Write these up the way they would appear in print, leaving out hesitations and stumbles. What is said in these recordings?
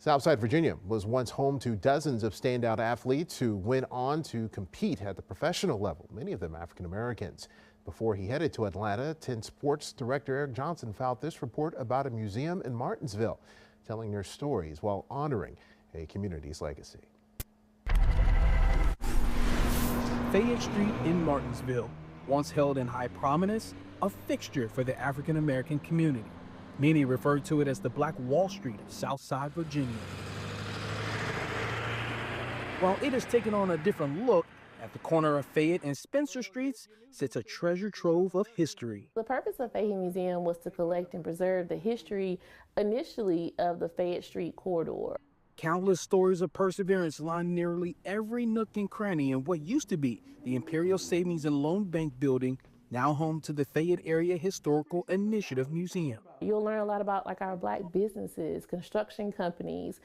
Southside Virginia was once home to dozens of standout athletes who went on to compete at the professional level, many of them African Americans. Before he headed to Atlanta, 10 Sports Director Eric Johnson filed this report about a museum in Martinsville, telling their stories while honoring a community's legacy. Fayette Street in Martinsville, once held in high prominence, a fixture for the African American community. Many refer to it as the Black Wall Street of Southside Virginia. While it has taken on a different look, at the corner of Fayette and Spencer Streets sits a treasure trove of history. The purpose of FAHI Museum was to collect and preserve the history initially of the Fayette Street corridor. Countless stories of perseverance line nearly every nook and cranny in what used to be the Imperial Savings and Loan Bank building, now home to the Fayette Area Historical Initiative Museum. You'll learn a lot about our Black businesses, construction companies,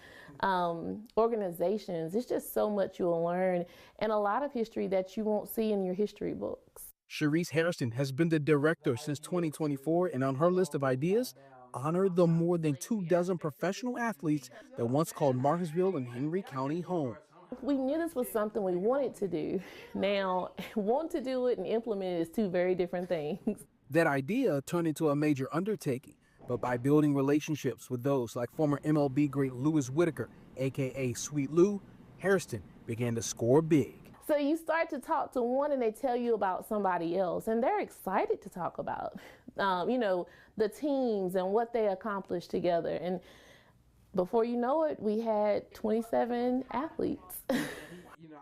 organizations. It's just so much you'll learn, and a lot of history that you won't see in your history books. Cherise Hairston has been the director since 2024, and on her list of ideas, honor the more than 24 professional athletes that once called Martinsville and Henry County home. We knew this was something we wanted to do. Now, want to do it and implement it is two very different things. That idea turned into a major undertaking, but by building relationships with those like former MLB great Louis Whitaker, aka Sweet Lou, Hairston began to score big. So you start to talk to one and they tell you about somebody else, and they're excited to talk about, the teams and what they accomplished together. And before you know it, we had 27 athletes.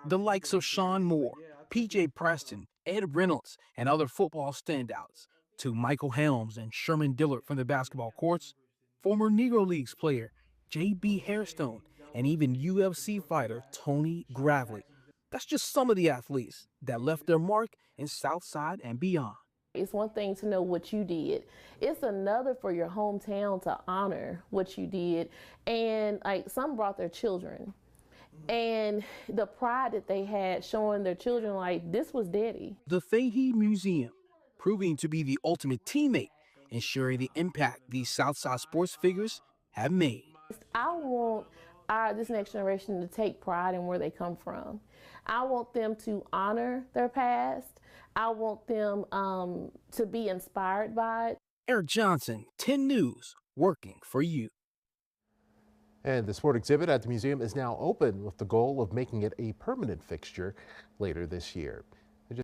The likes of Sean Moore, P.J. Preston, Ed Reynolds, and other football standouts, to Michael Helms and Sherman Dillard from the basketball courts, former Negro Leagues player J.B. Hairstone, and even UFC fighter Tony Gravely. That's just some of the athletes that left their mark in Southside and beyond. It's one thing to know what you did. It's another for your hometown to honor what you did. And some brought their children. And the pride that they had showing their children this was daddy. The FAHI Museum, proving to be the ultimate teammate, ensuring the impact these Southside sports figures have made. I want this next generation to take pride in where they come from. I want them to honor their past. I want them to be inspired by it. Eric Johnson, 10 News, working for you. And the sport exhibit at the museum is now open with the goal of making it a permanent fixture later this year.